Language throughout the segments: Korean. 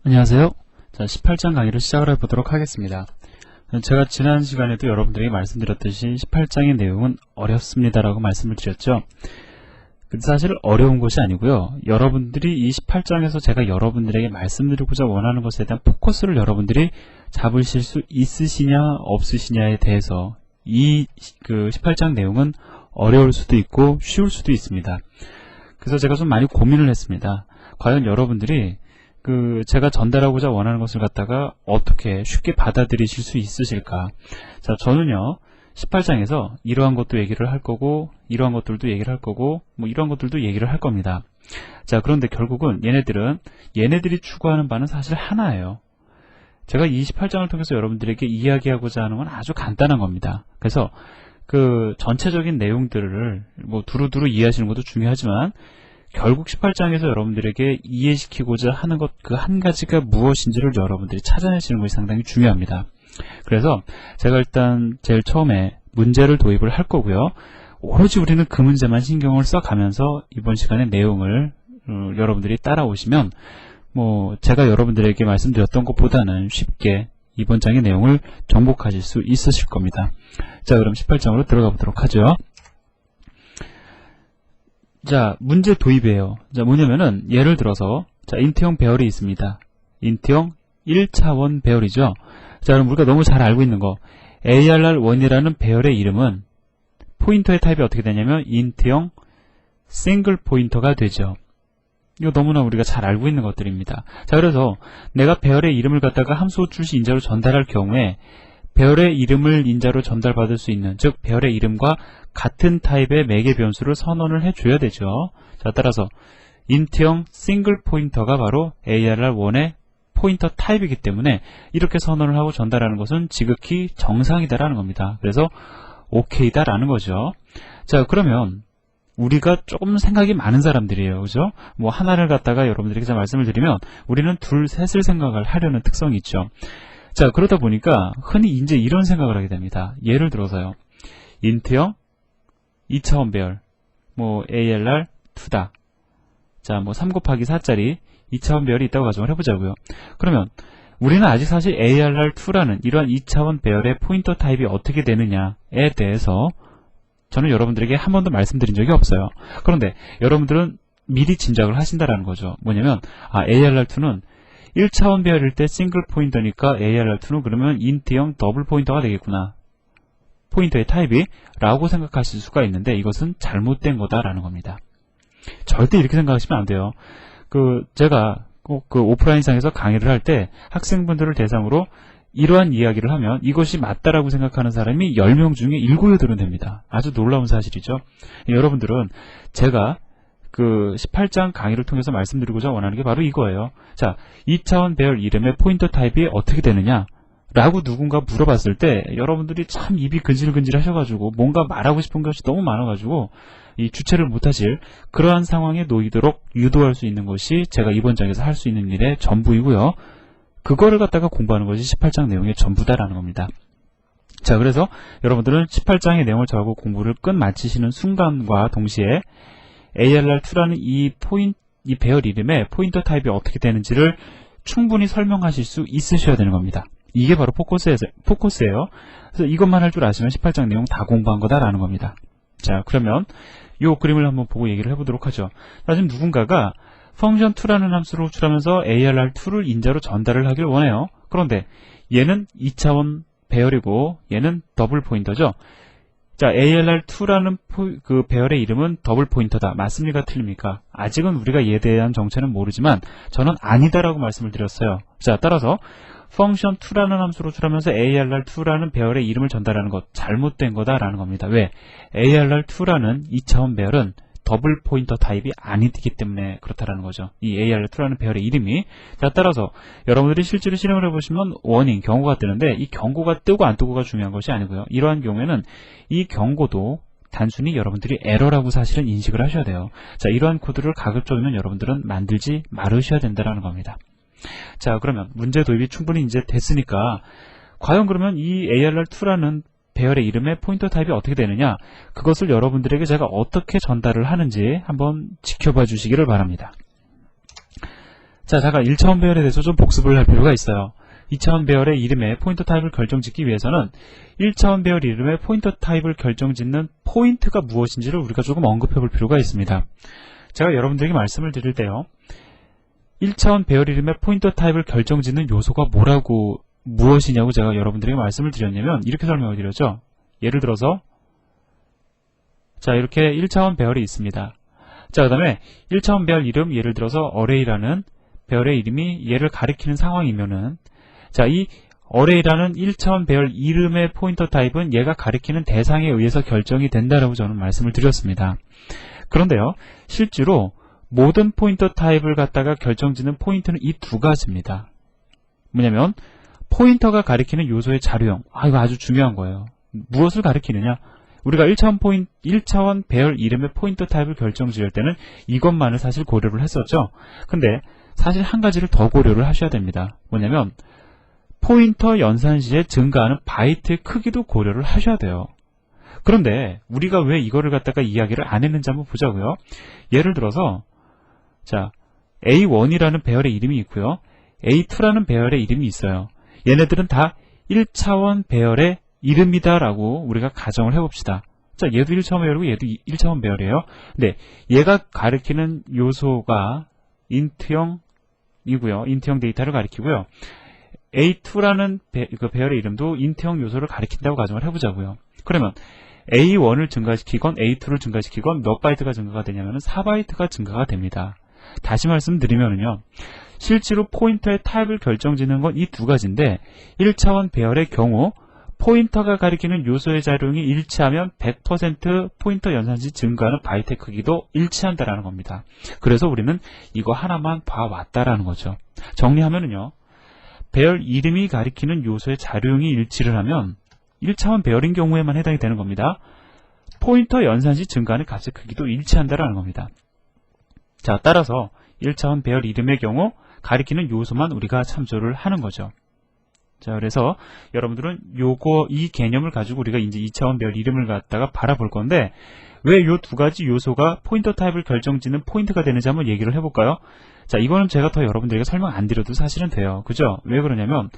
안녕하세요. 자, 18장 강의를 시작을 해보도록 하겠습니다. 제가 지난 시간에도 여러분들에게 말씀드렸듯이 18장의 내용은 어렵습니다라고 말씀을 드렸죠. 근데 사실 어려운 것이 아니고요. 여러분들이 이 18장에서 제가 여러분들에게 말씀드리고자 원하는 것에 대한 포커스를 여러분들이 잡으실 수 있으시냐 없으시냐에 대해서 이 18장 내용은 어려울 수도 있고 쉬울 수도 있습니다. 그래서 제가 좀 많이 고민을 했습니다. 과연 여러분들이 제가 전달하고자 원하는 것을 갖다가 어떻게 쉽게 받아들이실 수 있으실까? 자, 저는요, 18장에서 이러한 것도 얘기를 할 거고, 이러한 것들도 얘기를 할 거고, 뭐 이러한 것들도 얘기를 할 겁니다. 자, 그런데 결국은 얘네들이 추구하는 바는 사실 하나예요. 제가 이 18장을 통해서 여러분들에게 이야기하고자 하는 건 아주 간단한 겁니다. 그래서 전체적인 내용들을 뭐 두루두루 이해하시는 것도 중요하지만, 결국 18장에서 여러분들에게 이해시키고자 하는 것 그 한 가지가 무엇인지를 여러분들이 찾아내시는 것이 상당히 중요합니다. 그래서 제가 일단 제일 처음에 문제를 도입을 할 거고요. 오로지 우리는 그 문제만 신경을 써가면서 이번 시간의 내용을 여러분들이 따라오시면 뭐 제가 여러분들에게 말씀드렸던 것보다는 쉽게 이번 장의 내용을 정복하실 수 있으실 겁니다. 자, 그럼 18장으로 들어가 보도록 하죠. 자, 문제 도입이에요. 자, 뭐냐면은, 예를 들어서, 자, 인트형 배열이 있습니다. 인트형 1차원 배열이죠. 자, 그럼 우리가 너무 잘 알고 있는 거, ARR1이라는 배열의 이름은, 포인터의 타입이 어떻게 되냐면, 인트형 싱글 포인터가 되죠. 이거 너무나 우리가 잘 알고 있는 것들입니다. 자, 그래서, 내가 배열의 이름을 갖다가 함수 출시 인자로 전달할 경우에, 배열의 이름을 인자로 전달받을 수 있는, 즉 배열의 이름과 같은 타입의 매개 변수를 선언을 해줘야 되죠. 자, 따라서 인트형 싱글 포인터가 바로 ARR1의 포인터 타입이기 때문에 이렇게 선언을 하고 전달하는 것은 지극히 정상이다라는 겁니다. 그래서 OK다라는 거죠. 자, 그러면 우리가 조금 생각이 많은 사람들이에요. 그죠? 뭐 하나를 갖다가 여러분들에게 말씀을 드리면 우리는 둘, 셋을 생각을 하려는 특성이 있죠. 자, 그러다 보니까 흔히 이제 이런 생각을 하게 됩니다. 예를 들어서요. 인트형 2차원 배열, 뭐 ARR2다. 자, 뭐 3 곱하기 4짜리 2차원 배열이 있다고 가정을 해보자고요. 그러면 우리는 아직 사실 ARR2라는 이러한 2차원 배열의 포인터 타입이 어떻게 되느냐에 대해서 저는 여러분들에게 한 번도 말씀드린 적이 없어요. 그런데 여러분들은 미리 짐작을 하신다라는 거죠. 뭐냐면 ARR2는 1차원 배열일 때 싱글 포인터니까 ARR2는 그러면 인트형 더블 포인터가 되겠구나. 포인터의 타입이 라고 생각하실 수가 있는데 이것은 잘못된 거다라는 겁니다. 절대 이렇게 생각하시면 안 돼요. 제가 꼭 오프라인상에서 강의를 할 때 학생분들을 대상으로 이러한 이야기를 하면 이것이 맞다라고 생각하는 사람이 10명 중에 7, 8은 됩니다. 아주 놀라운 사실이죠. 여러분들은 제가 18장 강의를 통해서 말씀드리고자 원하는 게 바로 이거예요. 자, 2차원 배열 이름의 포인터 타입이 어떻게 되느냐? 라고 누군가 물어봤을 때 여러분들이 참 입이 근질근질 하셔가지고 뭔가 말하고 싶은 것이 너무 많아가지고 이 주체를 못하실 그러한 상황에 놓이도록 유도할 수 있는 것이 제가 이번 장에서 할 수 있는 일의 전부이고요. 그거를 갖다가 공부하는 것이 18장 내용의 전부다라는 겁니다. 자, 그래서 여러분들은 18장의 내용을 저하고 공부를 끝마치시는 순간과 동시에 ARR2라는 이 배열 이름의 포인터 타입이 어떻게 되는지를 충분히 설명하실 수 있으셔야 되는 겁니다. 이게 바로 포커스예요. 그래서 이것만 할 줄 아시면 18장 내용 다 공부한 거다라는 겁니다. 자, 그러면 이 그림을 한번 보고 얘기를 해보도록 하죠. 자, 지금 누군가가 function2라는 함수를 호출하면서 ARR2를 인자로 전달을 하길 원해요. 그런데 얘는 2차원 배열이고 얘는 더블 포인터죠. 자, ARR2라는 배열의 이름은 더블 포인터다. 맞습니까? 틀립니까? 아직은 우리가 이에 대한 정체는 모르지만 저는 아니다라고 말씀을 드렸어요. 자, 따라서 function2라는 함수로 호출하면서 ARR2라는 배열의 이름을 전달하는 것 잘못된 거다라는 겁니다. 왜? ARR2라는 2차원 배열은 더블 포인터 타입이 아니기 때문에 그렇다라는 거죠. 이 ARR2라는 배열의 이름이. 자, 따라서 여러분들이 실제로 실행을 해보시면 워닝, 경고가 뜨는데 이 경고가 뜨고 안 뜨고가 중요한 것이 아니고요. 이러한 경우에는 이 경고도 단순히 여러분들이 에러라고 사실은 인식을 하셔야 돼요. 자, 이러한 코드를 가급적이면 여러분들은 만들지 말으셔야 된다는 겁니다. 자, 그러면 문제 도입이 충분히 이제 됐으니까 과연 그러면 이 ARR2라는 배열의 이름의 포인터 타입이 어떻게 되느냐, 그것을 여러분들에게 제가 어떻게 전달을 하는지 한번 지켜봐 주시기를 바랍니다. 자, 잠깐 1차원 배열에 대해서 좀 복습을 할 필요가 있어요. 2차원 배열의 이름의 포인터 타입을 결정짓기 위해서는 1차원 배열 이름의 포인터 타입을 결정짓는 포인트가 무엇인지를 우리가 조금 언급해 볼 필요가 있습니다. 제가 여러분들에게 말씀을 드릴 때요. 1차원 배열 이름의 포인터 타입을 결정짓는 요소가 무엇이냐고 제가 여러분들에게 말씀을 드렸냐면 이렇게 설명을 드렸죠. 예를 들어서 자, 이렇게 1차원 배열이 있습니다. 자, 그 다음에 1차원 배열 이름, 예를 들어서 array라는 배열의 이름이 얘를 가리키는 상황이면은 자, 이 array라는 1차원 배열 이름의 포인터 타입은 얘가 가리키는 대상에 의해서 결정이 된다라고 저는 말씀을 드렸습니다. 그런데요, 실제로 모든 포인터 타입을 갖다가 결정짓는 포인트는 이 두 가지입니다. 뭐냐면 포인터가 가리키는 요소의 자료형. 이거 아주 중요한 거예요. 무엇을 가리키느냐? 우리가 1차원 배열 이름의 포인터 타입을 결정지을 때는 이것만을 사실 고려를 했었죠. 근데 사실 한 가지를 더 고려를 하셔야 됩니다. 뭐냐면 포인터 연산 시에 증가하는 바이트의 크기도 고려를 하셔야 돼요. 그런데 우리가 왜 이거를 갖다가 이야기를 안 했는지 한번 보자고요. 예를 들어서 자, A1이라는 배열의 이름이 있고요. A2라는 배열의 이름이 있어요. 얘네들은 다 1차원 배열의 이름이다라고 우리가 가정을 해봅시다. 자, 얘도 1차원 배열이고 얘도 1차원 배열이에요. 근데 얘가 가리키는 요소가 인트형이고요. 인트형 데이터를 가리키고요. A2라는 배열의 이름도 인트형 요소를 가리킨다고 가정을 해보자고요. 그러면 A1을 증가시키건 A2를 증가시키건 몇 바이트가 증가가 되냐면 4바이트가 증가가 됩니다. 다시 말씀드리면요. 실제로 포인터의 타입을 결정짓는 건 이 두 가지인데 1차원 배열의 경우 포인터가 가리키는 요소의 자료형이 일치하면 100% 포인터 연산시 증가하는 바이트의 크기도 일치한다라는 겁니다. 그래서 우리는 이거 하나만 봐왔다라는 거죠. 정리하면은요. 배열 이름이 가리키는 요소의 자료형이 일치를 하면 1차원 배열인 경우에만 해당이 되는 겁니다. 포인터 연산시 증가하는 값의 크기도 일치한다라는 겁니다. 자, 따라서 1차원 배열 이름의 경우 가리키는 요소만 우리가 참조를 하는 거죠. 자, 그래서 여러분들은 이 개념을 가지고 우리가 이제 2차원 배열 이름을 갖다가 바라볼 건데 왜 이 두 가지 요소가 포인터 타입을 결정짓는 포인트가 되는지 한번 얘기를 해볼까요? 자, 이거는 제가 더 여러분들에게 설명 안 드려도 사실은 돼요. 그죠? 왜 그러냐면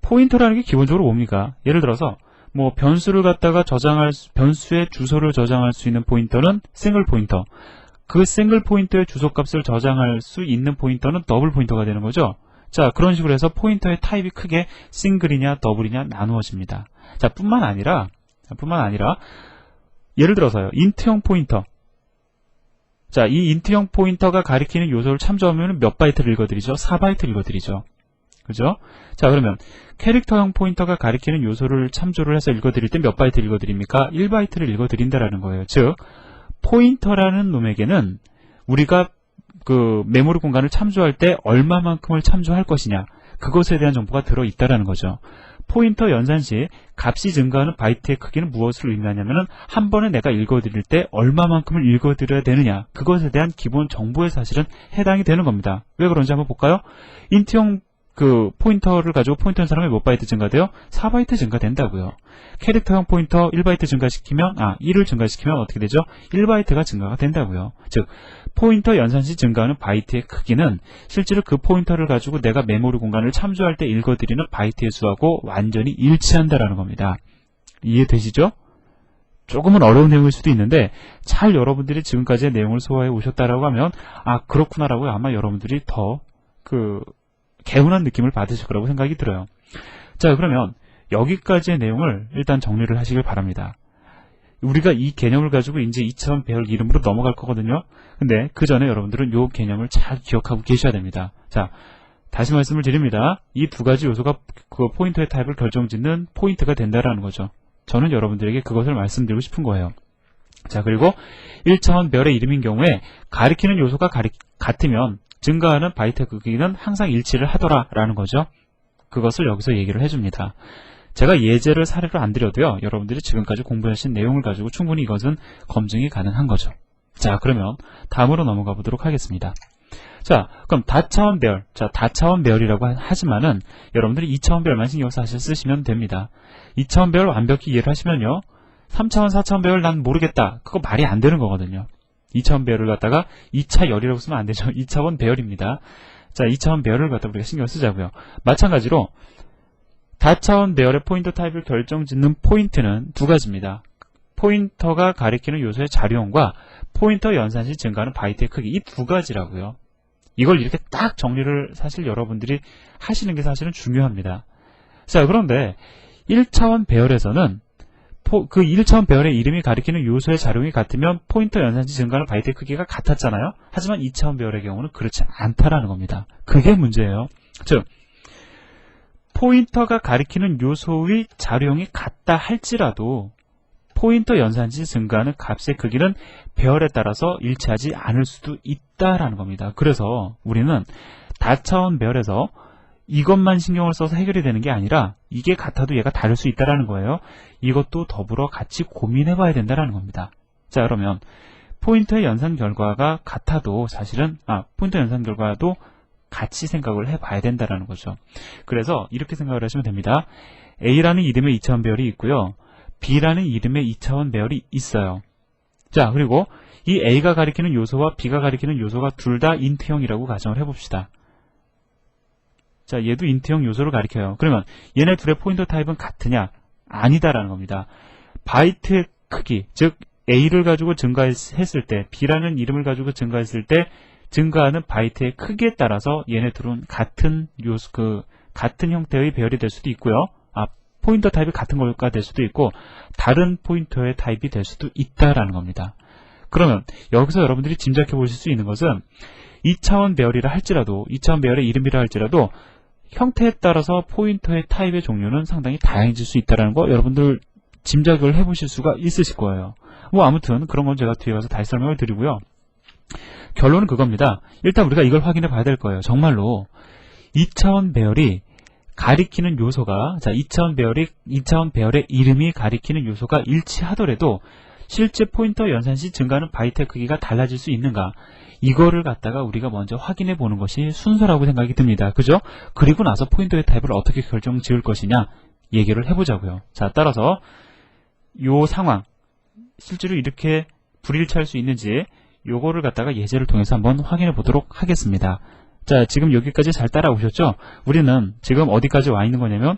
포인터라는 게 기본적으로 뭡니까? 예를 들어서 뭐 변수를 갖다가 변수의 주소를 저장할 수 있는 포인터는 싱글 포인터. 그 싱글 포인터의 주소값을 저장할 수 있는 포인터는 더블 포인터가 되는 거죠. 자, 그런 식으로 해서 포인터의 타입이 크게 싱글이냐 더블이냐 나누어집니다. 자, 뿐만 아니라 예를 들어서요. 인트형 포인터. 자, 이 인트형 포인터가 가리키는 요소를 참조하면 몇 바이트를 읽어드리죠? 4바이트 읽어드리죠. 그죠? 자, 그러면 캐릭터형 포인터가 가리키는 요소를 참조를 해서 읽어드릴 때 몇 바이트 읽어드립니까? 1바이트를 읽어드린다라는 거예요. 즉, 포인터라는 놈에게는 우리가 그 메모리 공간을 참조할 때 얼마만큼을 참조할 것이냐, 그것에 대한 정보가 들어있다라는 거죠. 포인터 연산 시 값이 증가하는 바이트의 크기는 무엇을 의미하냐면은 한 번에 내가 읽어드릴 때 얼마만큼을 읽어드려야 되느냐, 그것에 대한 기본 정보에 사실은 해당이 되는 겁니다. 왜 그런지 한번 볼까요? 인트형 그 포인터를 가지고 포인터 연산하면 몇 바이트 증가돼요? 4바이트 증가된다고요. 캐릭터형 포인터 1바이트 증가시키면 1을 증가시키면 어떻게 되죠? 1바이트가 증가가 된다고요. 즉 포인터 연산 시 증가하는 바이트의 크기는 실제로 그 포인터를 가지고 내가 메모리 공간을 참조할 때 읽어드리는 바이트의 수하고 완전히 일치한다라는 겁니다. 이해되시죠? 조금은 어려운 내용일 수도 있는데 잘 여러분들이 지금까지의 내용을 소화해 오셨다라고 하면 그렇구나라고 아마 여러분들이 더 개운한 느낌을 받으실 거라고 생각이 들어요. 자, 그러면 여기까지의 내용을 일단 정리를 하시길 바랍니다. 우리가 이 개념을 가지고 이제 2차원 배열 이름으로 넘어갈 거거든요. 근데 그 전에 여러분들은 이 개념을 잘 기억하고 계셔야 됩니다. 자, 다시 말씀을 드립니다. 이 두 가지 요소가 그 포인터의 타입을 결정짓는 포인트가 된다라는 거죠. 저는 여러분들에게 그것을 말씀드리고 싶은 거예요. 자, 그리고 1차원 배열의 이름인 경우에 가리키는 요소가 같으면 증가하는 바이트 크기는 항상 일치를 하더라라는 거죠. 그것을 여기서 얘기를 해줍니다. 제가 예제를 사례로 안 드려도요. 여러분들이 지금까지 공부하신 내용을 가지고 충분히 이것은 검증이 가능한 거죠. 자, 그러면 다음으로 넘어가 보도록 하겠습니다. 자, 그럼 다차원 배열. 자, 다차원 배열이라고 하지만은 여러분들이 2차원 배열만 신경 사실 쓰시면 됩니다. 2차원 배열 완벽히 이해를 하시면요. 3차원, 4차원 배열 난 모르겠다. 그거 말이 안 되는 거거든요. 2차원 배열을 갖다가 2차 열이라고 쓰면 안 되죠. 2차원 배열입니다. 자, 2차원 배열을 갖다 우리가 신경을 쓰자고요. 마찬가지로 다차원 배열의 포인터 타입을 결정짓는 포인트는 두 가지입니다. 포인터가 가리키는 요소의 자료형과 포인터 연산 시 증가하는 바이트의 크기, 이 두 가지라고요. 이걸 이렇게 딱 정리를 사실 여러분들이 하시는 게 사실은 중요합니다. 자, 그런데 1차원 배열에서는 그 1차원 배열의 이름이 가리키는 요소의 자료형이 같으면 포인터 연산 시 증가하는 바이트의 크기가 같았잖아요. 하지만 2차원 배열의 경우는 그렇지 않다라는 겁니다. 그게 문제예요. 즉, 포인터가 가리키는 요소의 자료형이 같다 할지라도 포인터 연산시 증가하는 값의 크기는 배열에 따라서 일치하지 않을 수도 있다라는 겁니다. 그래서 우리는 다차원 배열에서 이것만 신경을 써서 해결이 되는 게 아니라 이게 같아도 얘가 다를 수 있다라는 거예요. 이것도 더불어 같이 고민해 봐야 된다라는 겁니다. 자, 그러면 포인터의 연산 결과가 같아도 사실은 포인터 연산 결과도 같이 생각을 해봐야 된다라는 거죠. 그래서 이렇게 생각을 하시면 됩니다. A라는 이름의 2차원 배열이 있고요. B라는 이름의 2차원 배열이 있어요. 자, 그리고 이 A가 가리키는 요소와 B가 가리키는 요소가 둘 다 인트형이라고 가정을 해봅시다. 자, 얘도 인트형 요소를 가리켜요. 그러면 얘네 둘의 포인터 타입은 같으냐? 아니다라는 겁니다. 바이트의 크기, 즉 A를 가지고 증가했을 때, B라는 이름을 가지고 증가했을 때 증가하는 바이트의 크기에 따라서 얘네 둘은 같은 요소, 같은 형태의 배열이 될 수도 있고요. 포인터 타입이 같은 거가 될 수도 있고 다른 포인터의 타입이 될 수도 있다라는 겁니다. 그러면 여기서 여러분들이 짐작해 보실 수 있는 것은 2차원 배열이라 할지라도 2차원 배열의 이름이라 할지라도 형태에 따라서 포인터의 타입의 종류는 상당히 다양해질 수 있다는 거 여러분들 짐작을 해보실 수가 있으실 거예요. 뭐 아무튼 그런 건 제가 뒤에 가서 다시 설명을 드리고요. 결론은 그겁니다. 일단 우리가 이걸 확인해 봐야 될 거예요. 정말로 2차원 배열이 가리키는 요소가 2차원 배열의 이름이 가리키는 요소가 일치하더라도 실제 포인터 연산 시 증가하는 바이트의 크기가 달라질 수 있는가? 이거를 갖다가 우리가 먼저 확인해 보는 것이 순서라고 생각이 듭니다. 그죠? 그리고 나서 포인터의 타입을 어떻게 결정 지을 것이냐 얘기를 해보자고요. 자, 따라서 요 상황 실제로 이렇게 불일치할 수 있는지 요거를 갖다가 예제를 통해서 한번 확인해 보도록 하겠습니다. 자, 지금 여기까지 잘 따라오셨죠? 우리는 지금 어디까지 와 있는 거냐면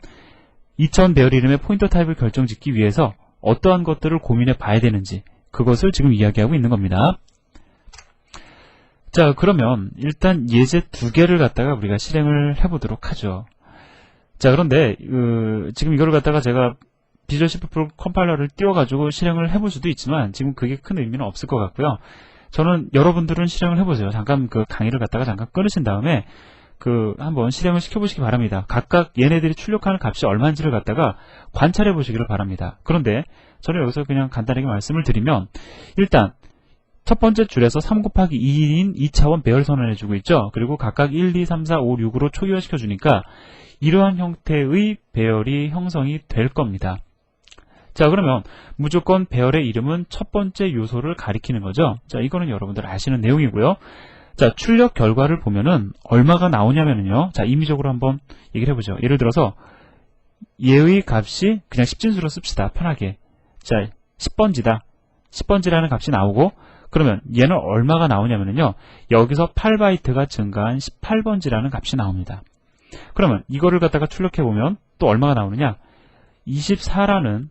2차원 배열 이름의 포인터 타입을 결정짓기 위해서 어떠한 것들을 고민해 봐야 되는지 그것을 지금 이야기하고 있는 겁니다. 자, 그러면 일단 예제 두 개를 갖다가 우리가 실행을 해보도록 하죠. 자, 그런데 지금 이거를 갖다가 제가 비주얼 C++ 컴파일러를 띄워가지고 실행을 해볼 수도 있지만 지금 그게 큰 의미는 없을 것 같고요. 저는 여러분들은 실행을 해보세요. 잠깐 그 강의를 갖다가 잠깐 끊으신 다음에 한번 실행을 시켜보시기 바랍니다. 각각 얘네들이 출력하는 값이 얼마인지를 갖다가 관찰해 보시기를 바랍니다. 그런데 저는 여기서 그냥 간단하게 말씀을 드리면 일단 첫 번째 줄에서 3 곱하기 2인 2차원 배열 선언해주고 있죠. 그리고 각각 1, 2, 3, 4, 5, 6으로 초기화시켜주니까 이러한 형태의 배열이 형성이 될 겁니다. 자, 그러면 무조건 배열의 이름은 첫 번째 요소를 가리키는 거죠. 자, 이거는 여러분들 아시는 내용이고요. 자, 출력 결과를 보면은 얼마가 나오냐면요. 자, 임의적으로 한번 얘기를 해보죠. 예를 들어서 얘의 값이 그냥 10진수로 씁시다. 편하게. 자, 10번지다. 10번지라는 값이 나오고 그러면 얘는 얼마가 나오냐면요. 여기서 8바이트가 증가한 18번지라는 값이 나옵니다. 그러면 이거를 갖다가 출력해보면 또 얼마가 나오느냐? 24라는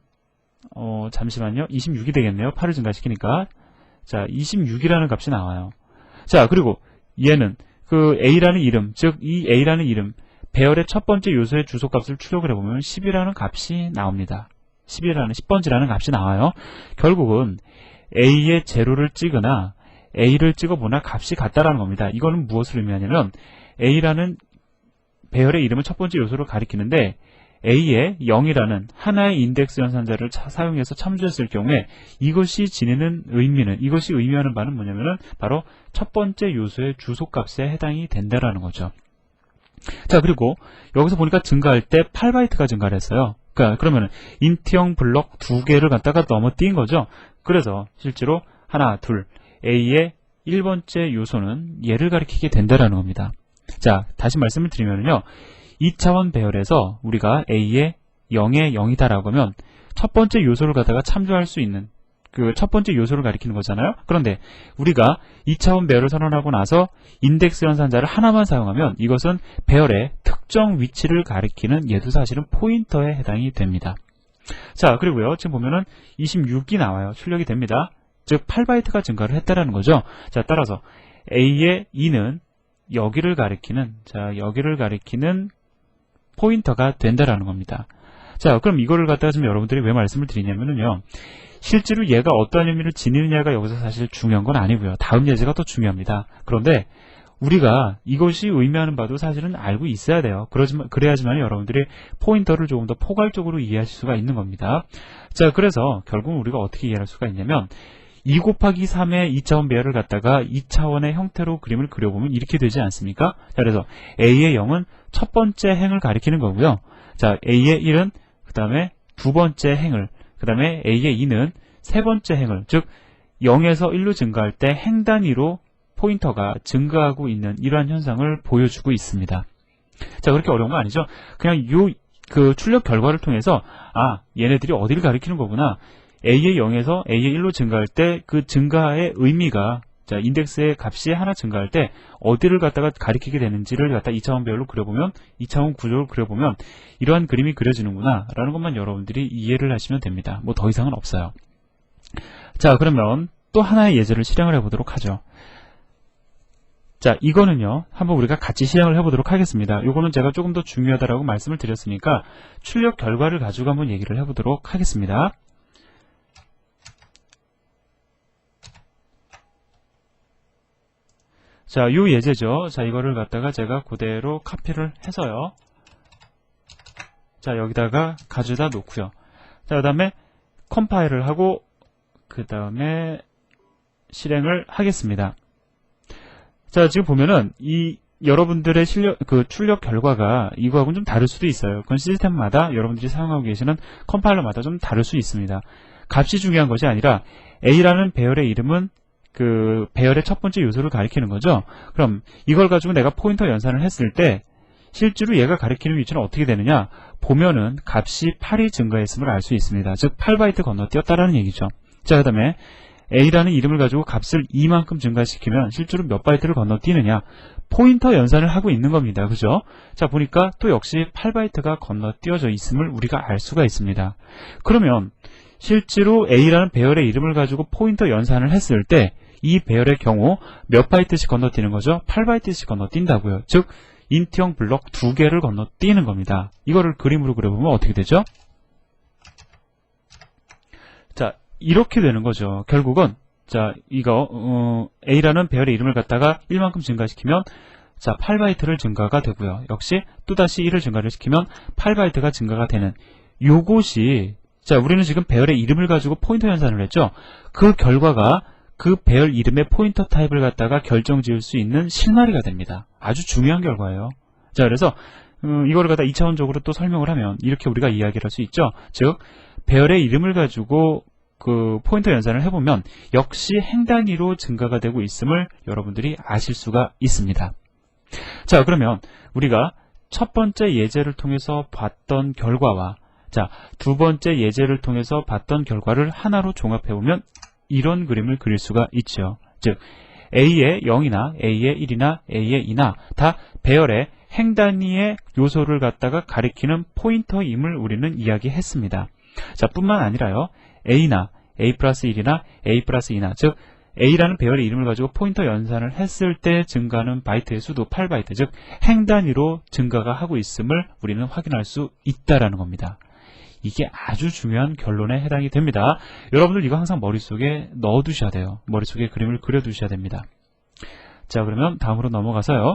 잠시만요. 26이 되겠네요. 8을 증가시키니까. 자, 26이라는 값이 나와요. 자, 그리고 얘는 그 A라는 이름, 즉 이 A라는 이름, 배열의 첫 번째 요소의 주소값을 출력을 해보면 10이라는 값이 나옵니다. 10번지라는 값이 나와요. 결국은 A의 제로를 찍거나 A를 찍어보나 값이 같다라는 겁니다. 이거는 무엇을 의미하냐면 A라는 배열의 이름을 첫 번째 요소로 가리키는데 A에 0이라는 하나의 인덱스 연산자를 사용해서 참조했을 경우에 이것이 지니는 의미는, 이것이 의미하는 바는 뭐냐면은 바로 첫 번째 요소의 주소값에 해당이 된다라는 거죠. 자, 그리고 여기서 보니까 증가할 때 8바이트가 증가를 했어요. 그러면은 인트형 블럭 두 개를 갖다가 넘어뛴 거죠. 그래서 실제로 하나, 둘, A의 1번째 요소는 얘를 가리키게 된다라는 겁니다. 자, 다시 말씀을 드리면요. 2차원 배열에서 우리가 A의 0에 0이다라고 하면 첫 번째 요소를 갖다가 참조할 수 있는 그 첫 번째 요소를 가리키는 거잖아요. 그런데 우리가 2차원 배열을 선언하고 나서 인덱스 연산자를 하나만 사용하면 이것은 배열의 특정 위치를 가리키는 얘도 사실은 포인터에 해당이 됩니다. 자, 그리고요, 지금 보면은 26이 나와요. 출력이 됩니다. 즉 8바이트가 증가를 했다라는 거죠. 자, 따라서 A의 2는 여기를 가리키는 포인터가 된다라는 겁니다. 자, 그럼 이거를 갖다가 지금 여러분들이 왜 말씀을 드리냐면요, 실제로 얘가 어떠한 의미를 지니느냐가 여기서 사실 중요한 건 아니고요. 다음 예제가 더 중요합니다. 그런데 우리가 이것이 의미하는 바도 사실은 알고 있어야 돼요. 그래야지만 여러분들이 포인터를 조금 더 포괄적으로 이해하실 수가 있는 겁니다. 자, 그래서 결국 우리가 어떻게 이해할 수가 있냐면 2 곱하기 3의 2차원 배열을 갖다가 2차원의 형태로 그림을 그려보면 이렇게 되지 않습니까? 자, 그래서 A의 0은 첫 번째 행을 가리키는 거고요. 자, A의 1은 그 다음에 두 번째 행을, 그 다음에 A의 2는 세 번째 행을, 즉 0에서 1로 증가할 때 행 단위로 포인터가 증가하고 있는 이러한 현상을 보여주고 있습니다. 자, 그렇게 어려운 거 아니죠? 그냥 그 출력 결과를 통해서 얘네들이 어디를 가리키는 거구나. A의 0에서 A의 1로 증가할 때 그 증가의 의미가, 자, 인덱스의 값이 하나 증가할 때 어디를 갖다가 가리키게 되는지를 갖다 2차원 배열로 그려보면, 2차원 구조로 그려보면 이러한 그림이 그려지는구나 라는 것만 여러분들이 이해를 하시면 됩니다. 뭐 더 이상은 없어요. 자, 그러면 또 하나의 예제를 실행을 해보도록 하죠. 자, 이거는요, 한번 우리가 같이 실행을 해보도록 하겠습니다. 요거는 제가 조금 더 중요하다라고 말씀을 드렸으니까 출력 결과를 가지고 한번 얘기를 해보도록 하겠습니다. 자, 요 예제죠. 자, 이거를 갖다가 제가 그대로 카피를 해서요. 자, 여기다가 가져다 놓고요. 자, 그 다음에 컴파일을 하고 그 다음에 실행을 하겠습니다. 자, 지금 보면은 이 여러분들의 출력 결과가 이거하고는 좀 다를 수도 있어요. 그건 시스템마다 여러분들이 사용하고 계시는 컴파일러마다 좀 다를 수 있습니다. 값이 중요한 것이 아니라 A라는 배열의 이름은 그 배열의 첫 번째 요소를 가리키는 거죠. 그럼 이걸 가지고 내가 포인터 연산을 했을 때 실제로 얘가 가리키는 위치는 어떻게 되느냐? 보면은 값이 8이 증가했음을 알 수 있습니다. 즉 8바이트 건너뛰었다라는 얘기죠. 자, 그 다음에 A라는 이름을 가지고 값을 2만큼 증가시키면 실제로 몇 바이트를 건너뛰느냐? 포인터 연산을 하고 있는 겁니다. 그죠? 자, 보니까 또 역시 8바이트가 건너뛰어져 있음을 우리가 알 수가 있습니다. 그러면 실제로 A라는 배열의 이름을 가지고 포인터 연산을 했을 때 이 배열의 경우 몇 바이트씩 건너뛰는 거죠? 8바이트씩 건너뛴다고요. 즉 인트형 블록 2개를 건너뛰는 겁니다. 이거를 그림으로 그려보면 어떻게 되죠? 자, 이렇게 되는 거죠. 결국은 자, 이거 A라는 배열의 이름을 갖다가 1만큼 증가시키면 자, 8바이트를 증가가 되고요. 역시 또다시 1을 증가를 시키면 8바이트가 증가가 되는 요것이, 자, 우리는 지금 배열의 이름을 가지고 포인터 연산을 했죠. 그 결과가 그 배열 이름의 포인터 타입을 갖다가 결정지을 수 있는 실마리가 됩니다. 아주 중요한 결과예요. 자, 그래서 이거를 갖다 2차원적으로 또 설명을 하면 이렇게 우리가 이야기를 할 수 있죠. 즉 배열의 이름을 가지고 그 포인터 연산을 해보면 역시 행 단위로 증가가 되고 있음을 여러분들이 아실 수가 있습니다. 자, 그러면 우리가 첫 번째 예제를 통해서 봤던 결과와 자, 두 번째 예제를 통해서 봤던 결과를 하나로 종합해보면 이런 그림을 그릴 수가 있죠. 즉 A의 0이나 A의 1이나 A의 2나 다 배열의 행 단위의 요소를 갖다가 가리키는 포인터임을 우리는 이야기했습니다. 자, 뿐만 아니라요, A나 A 플러스 1이나 A 플러스 2나 즉 A라는 배열의 이름을 가지고 포인터 연산을 했을 때 증가하는 바이트의 수도 8바이트, 즉 행 단위로 증가가 하고 있음을 우리는 확인할 수 있다라는 겁니다. 이게 아주 중요한 결론에 해당이 됩니다. 여러분들 이거 항상 머릿속에 넣어두셔야 돼요. 머릿속에 그림을 그려두셔야 됩니다. 자, 그러면 다음으로 넘어가서요.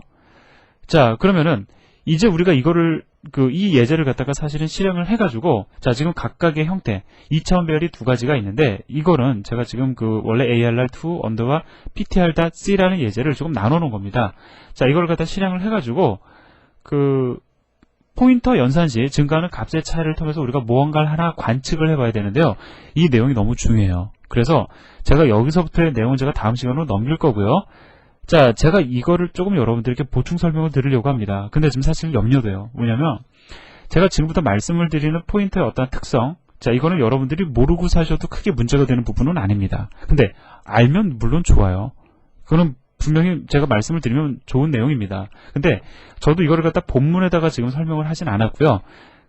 자, 그러면은 이제 우리가 이거를 이 예제를 갖다가 사실은 실행을 해가지고 자, 지금 각각의 형태 2차원 배열이 두 가지가 있는데 이거는 제가 지금 원래 ARR2 언더와 PTR.C라는 예제를 조금 나눠 놓은 겁니다. 자, 이걸 갖다 실행을 해가지고 포인터 연산 시 증가하는 값의 차이를 통해서 우리가 무언가를 하나 관측을 해봐야 되는데요. 이 내용이 너무 중요해요. 그래서 제가 여기서부터의 내용은 제가 다음 시간으로 넘길 거고요. 자, 제가 이거를 조금 여러분들에게 보충 설명을 드리려고 합니다. 근데 지금 사실 염려돼요. 왜냐면 제가 지금부터 말씀을 드리는 포인터의 어떤 특성, 자, 이거는 여러분들이 모르고 사셔도 크게 문제가 되는 부분은 아닙니다. 근데 알면 물론 좋아요. 그거는 분명히 제가 말씀을 드리면 좋은 내용입니다. 근데 저도 이거를 갖다 본문에다가 지금 설명을 하진 않았고요.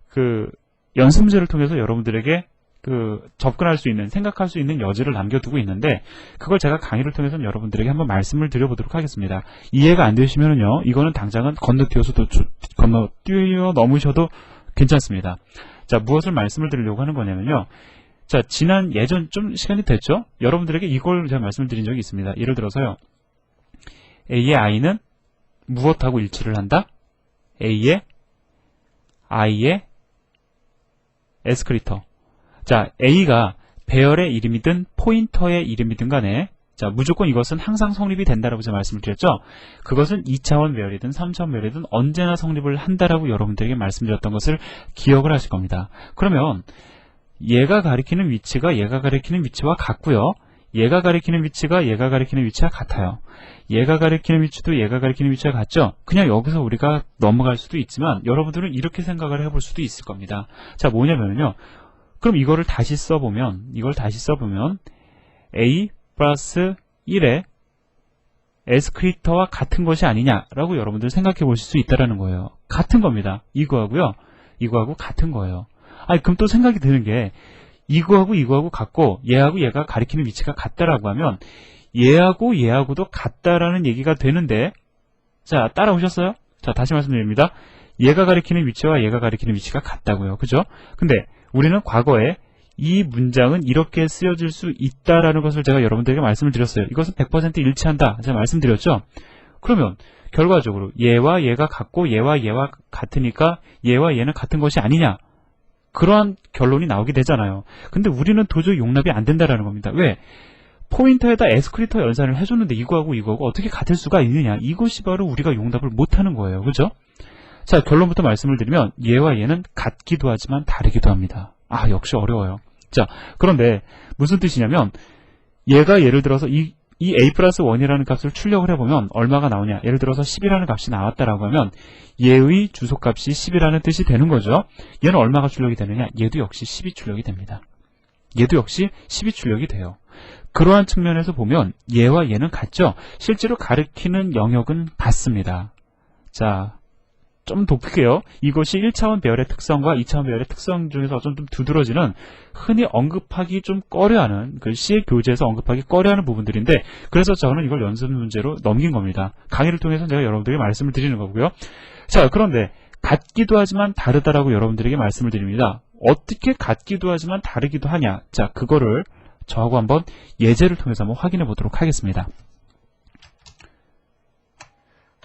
그 연습 문제를 통해서 여러분들에게 그 접근할 수 있는, 생각할 수 있는 여지를 남겨두고 있는데, 그걸 제가 강의를 통해서 여러분들에게 한번 말씀을 드려보도록 하겠습니다. 이해가 안 되시면은요, 이거는 당장은 건너뛰어 넘으셔도 괜찮습니다. 자, 무엇을 말씀을 드리려고 하는 거냐면요. 자, 예전 좀 시간이 됐죠? 여러분들에게 이걸 제가 말씀을 드린 적이 있습니다. 예를 들어서요. A의 I는 무엇하고 일치를 한다? A의 I의 에스크리터. 자, A가 배열의 이름이든 포인터의 이름이든 간에, 자, 무조건 이것은 항상 성립이 된다라고 제가 말씀을 드렸죠? 그것은 2차원 배열이든 3차원 배열이든 언제나 성립을 한다라고 여러분들에게 말씀드렸던 것을 기억을 하실 겁니다. 그러면 얘가 가리키는 위치가 얘가 가리키는 위치와 같고요. 얘가 가리키는 위치가 얘가 가리키는 위치와 같아요. 얘가 가리키는 위치도 얘가 가리키는 위치와 같죠? 그냥 여기서 우리가 넘어갈 수도 있지만 여러분들은 이렇게 생각을 해볼 수도 있을 겁니다. 자, 뭐냐면요. 그럼 이걸 다시 써보면 A 플러스 1의 에스크리터와 같은 것이 아니냐라고 여러분들 생각해 보실 수 있다는 거예요. 같은 겁니다. 이거하고요. 이거하고 같은 거예요. 아니, 그럼 또 생각이 드는 게 이거하고 같고 얘하고 얘가 가리키는 위치가 같다라고 하면 얘하고도 같다라는 얘기가 되는데, 자, 따라오셨어요? 자, 다시 말씀드립니다. 얘가 가리키는 위치와 얘가 가리키는 위치가 같다고요. 그죠? 근데 우리는 과거에 이 문장은 이렇게 쓰여질 수 있다라는 것을 제가 여러분들에게 말씀을 드렸어요. 이것은 100% 일치한다. 제가 말씀드렸죠? 그러면 결과적으로 얘와 얘가 같고 얘와 얘와 같으니까 얘와 얘는 같은 것이 아니냐, 그러한 결론이 나오게 되잖아요. 근데 우리는 도저히 용납이 안 된다라는 겁니다. 왜? 포인터에다 에스크리터 연산을 해줬는데 이거하고 어떻게 같을 수가 있느냐, 이것이 바로 우리가 용납을 못하는 거예요. 그죠? 자, 결론부터 말씀을 드리면 얘와 얘는 같기도 하지만 다르기도 합니다. 아, 역시 어려워요. 자, 그런데 무슨 뜻이냐면 얘가 예를 들어서 이 A 플러스 1이라는 값을 출력을 해보면 얼마가 나오냐, 예를 들어서 10이라는 값이 나왔다라고 하면 얘의 주소값이 10이라는 뜻이 되는 거죠. 얘는 얼마가 출력이 되느냐, 얘도 역시 10이 출력이 됩니다. 얘도 역시 10이 출력이 돼요. 그러한 측면에서 보면 얘와 얘는 같죠. 실제로 가리키는 영역은 같습니다. 자, 좀 독특해요. 이것이 1차원 배열의 특성과 2차원 배열의 특성 중에서 좀 두드러지는, 흔히 언급하기 좀 꺼려하는, 그 C의 교재에서 언급하기 꺼려하는 부분들인데, 그래서 저는 이걸 연습 문제로 넘긴 겁니다. 강의를 통해서 제가 여러분들에게 말씀을 드리는 거고요. 자, 그런데 같기도 하지만 다르다라고 여러분들에게 말씀을 드립니다. 어떻게 같기도 하지만 다르기도 하냐? 자, 그거를 저하고 한번 예제를 통해서 한번 확인해 보도록 하겠습니다.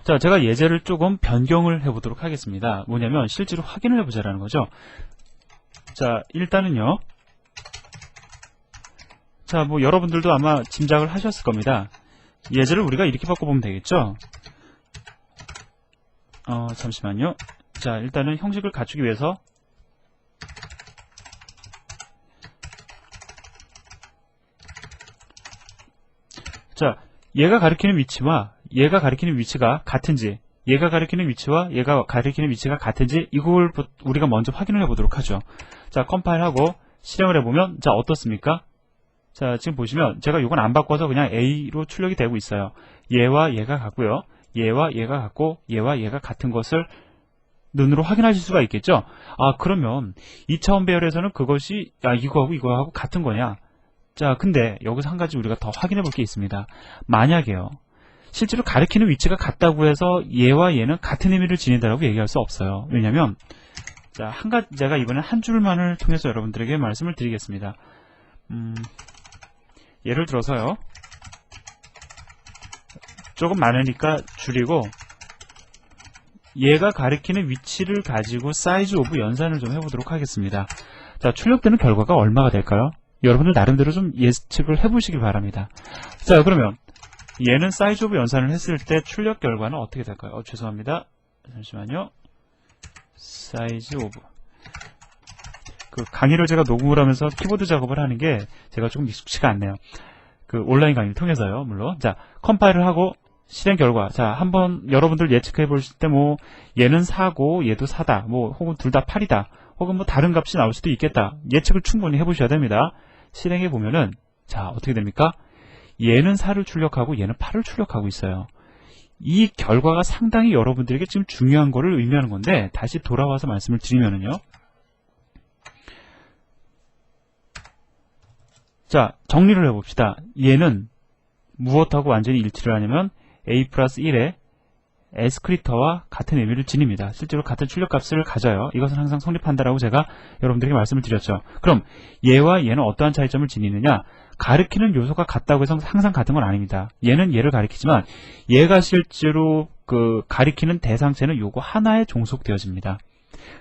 자, 제가 예제를 조금 변경을 해보도록 하겠습니다. 뭐냐면 실제로 확인을 해보자라는 거죠. 자, 일단은요. 자, 뭐 여러분들도 아마 짐작을 하셨을 겁니다. 예제를 우리가 이렇게 바꿔보면 되겠죠. 잠시만요. 자, 일단은 형식을 갖추기 위해서 자, 얘가 가리키는 위치와 얘가 가리키는 위치가 같은지, 얘가 가리키는 위치와 얘가 가리키는 위치가 같은지, 이걸 우리가 먼저 확인을 해보도록 하죠. 자, 컴파일하고 실행을 해보면, 자, 어떻습니까? 자, 지금 보시면 제가 이건 안 바꿔서 그냥 A로 출력이 되고 있어요. 얘와 얘가 같고요. 얘와 얘가 같고 얘와 얘가 같은 것을 눈으로 확인하실 수가 있겠죠. 아, 그러면 2차원 배열에서는 그것이 이거하고 같은 거냐? 자, 근데 여기서 한 가지 우리가 더 확인해 볼 게 있습니다. 만약에요, 실제로 가리키는 위치가 같다고 해서 얘와 얘는 같은 의미를 지닌다라고 얘기할 수 없어요. 왜냐면, 자, 제가 이번에 한 줄만을 통해서 여러분들에게 말씀을 드리겠습니다. 예를 들어서요, 조금 많으니까 줄이고, 얘가 가리키는 위치를 가지고 사이즈 오브 연산을 좀 해보도록 하겠습니다. 자, 출력되는 결과가 얼마가 될까요? 여러분들 나름대로 좀 예측을 해보시길 바랍니다. 자, 그러면 얘는 사이즈 오브 연산을 했을 때 출력 결과는 어떻게 될까요? 죄송합니다. 잠시만요. 사이즈 오브. 그 강의를 제가 녹음을 하면서 키보드 작업을 하는 게 제가 조금 익숙치가 않네요. 그 온라인 강의를 통해서요, 물론. 자, 컴파일을 하고 실행 결과. 자, 한번 여러분들 예측해 보실 때 뭐 얘는 4고 얘도 4다. 뭐 혹은 둘 다 8이다. 혹은 뭐 다른 값이 나올 수도 있겠다. 예측을 충분히 해보셔야 됩니다. 실행해 보면은 자 어떻게 됩니까? 얘는 4를 출력하고 얘는 8을 출력하고 있어요. 이 결과가 상당히 여러분들에게 지금 중요한 거를 의미하는 건데 다시 돌아와서 말씀을 드리면은요. 자 정리를 해봅시다. 얘는 무엇하고 완전히 일치를 하냐면 a 플러스 1의 에스크리터와 같은 의미를 지닙니다. 실제로 같은 출력값을 가져요. 이것은 항상 성립한다라고 제가 여러분들에게 말씀을 드렸죠. 그럼 얘와 얘는 어떠한 차이점을 지니느냐? 가리키는 요소가 같다고 해서 항상 같은 건 아닙니다. 얘는 얘를 가리키지만 얘가 실제로 가리키는 대상체는 요거 하나에 종속되어집니다.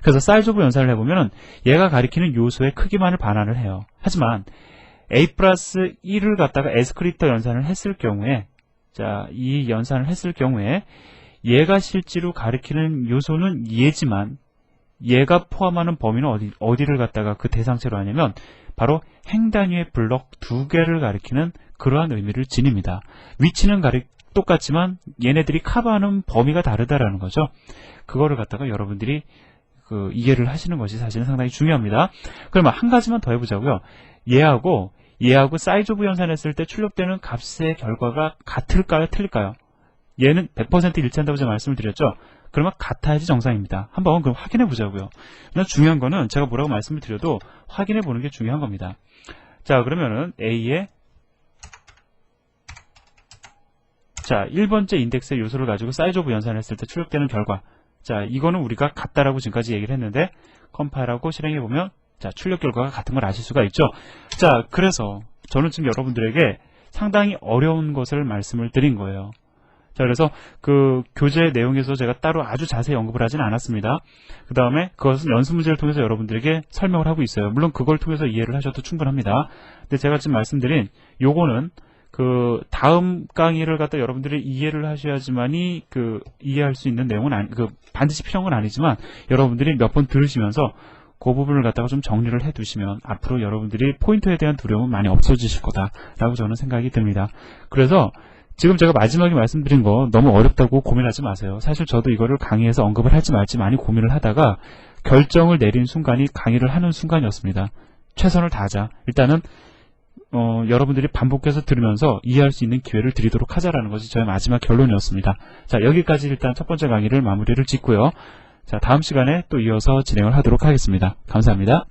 그래서 사이즈 오브 연산을 해보면 얘가 가리키는 요소의 크기만을 반환을 해요. 하지만 a 플러스 1을 갖다가 에스크리터 연산을 했을 경우에 자, 이 연산을 했을 경우에 얘가 실제로 가리키는 요소는 얘지만 얘가 포함하는 범위는 어디를 갖다가 그 대상체로 하냐면 바로 행 단위의 블럭 2개를 가리키는 그러한 의미를 지닙니다. 위치는 똑같지만 얘네들이 커버하는 범위가 다르다라는 거죠. 그거를 갖다가 여러분들이 이해를 하시는 것이 사실은 상당히 중요합니다. 그러면 한 가지만 더 해보자고요. 얘하고 사이즈 오브 연산했을 때 출력되는 값의 결과가 같을까요? 틀릴까요? 얘는 100% 일치한다고 제가 말씀을 드렸죠. 그러면 같아야지 정상입니다. 한번 그럼 확인해 보자고요. 중요한 거는 제가 뭐라고 말씀을 드려도 확인해 보는 게 중요한 겁니다. 자 그러면은 A의 자 1번째 인덱스의 요소를 가지고 사이즈 오브 연산했을 때 출력되는 결과 자 이거는 우리가 같다라고 지금까지 얘기를 했는데 컴파일하고 실행해 보면 자 출력 결과가 같은 걸 아실 수가 있죠. 자 그래서 저는 지금 여러분들에게 상당히 어려운 것을 말씀을 드린 거예요. 자, 그래서 그 교재 내용에서 제가 따로 아주 자세히 언급을 하진 않았습니다. 그 다음에 그것은 연습 문제를 통해서 여러분들에게 설명을 하고 있어요. 물론 그걸 통해서 이해를 하셔도 충분합니다. 근데 제가 지금 말씀드린 요거는 다음 강의를 갖다 여러분들이 이해를 하셔야지만이 이해할 수 있는 내용은 반드시 필요한 건 아니지만 여러분들이 몇 번 들으시면서 그 부분을 갖다가 좀 정리를 해 두시면 앞으로 여러분들이 포인트에 대한 두려움은 많이 없어지실 거다라고 저는 생각이 듭니다. 그래서 지금 제가 마지막에 말씀드린 거 너무 어렵다고 고민하지 마세요. 사실 저도 이거를 강의에서 언급을 할지 말지 많이 고민을 하다가 결정을 내린 순간이 강의를 하는 순간이었습니다. 최선을 다하자. 일단은 여러분들이 반복해서 들으면서 이해할 수 있는 기회를 드리도록 하자라는 것이 저의 마지막 결론이었습니다. 자 여기까지 일단 첫 번째 강의를 마무리를 짓고요. 자 다음 시간에 또 이어서 진행을 하도록 하겠습니다. 감사합니다.